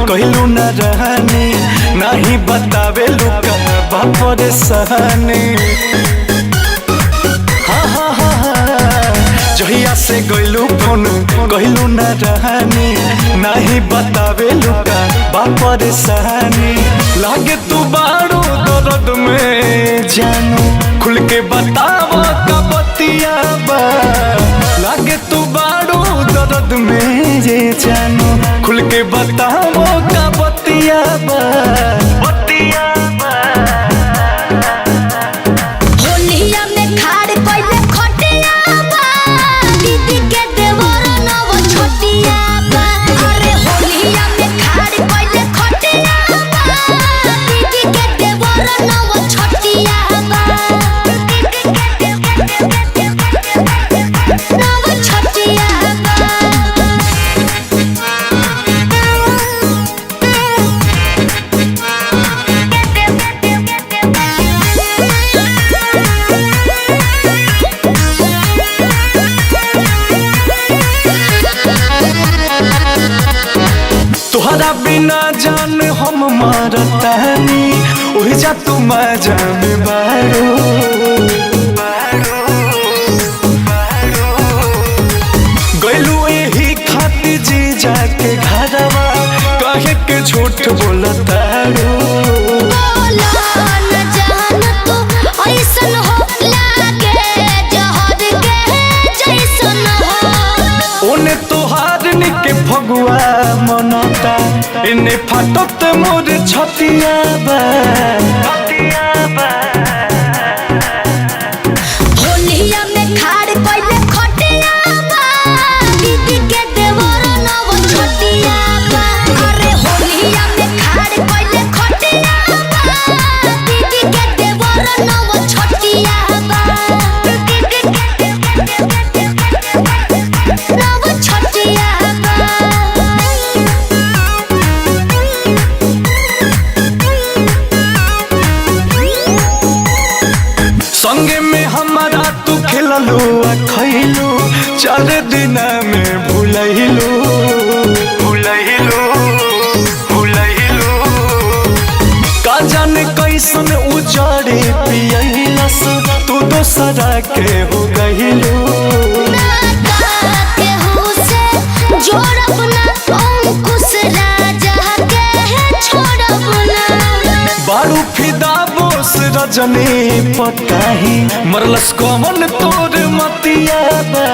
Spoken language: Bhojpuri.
कहलू न रहनी नहीं बतावे लुका बापर सहनी। जहिया से गइलू फोन कहलू न रहनी नहीं बतावे लुका बापर सहनी। लागे तू बाड़ू दर्द में जानू खुल के बतावो का बतिया बा। लागे तू बाड़ू दर्द में ये जानू खुल के बतावो का बतिया बा। बतिया बा होलिया में खाड़ कइले खटिया बा। दीदी के देवर नव छोटिया बा। अरे होलिया में खाड़ कइले खटिया बा। दीदी के देवर नव छोटिया बा। नव छोटिया बा। तुहरा बिना जान हम मरतानी ओहि जा तू मजा में बारो। गइलू एही खातिर जी जाके घरवा कहे के झूठ बोलतारो। ओने तोहार निके फगुआ मनता इने फाटत मोर छतिया बा। होलिया में खाड़ कइले खटिया बा। दीदी के देवर नव छोटिया बा। अरे होलिया में खाड़ कइले खटिया बा। दीदी के देवर नव छोटिया बा। नव छोटिया बा। संगे में हमारा तू खेललू आ खैलू 4 दिन में भूलैलू। का जाने कैसन उजाड़े पियलस तू दोसरा के हो गइलू। बारू फिदा बोस रजनी पताही मरलस कमन तोर मतिया बा।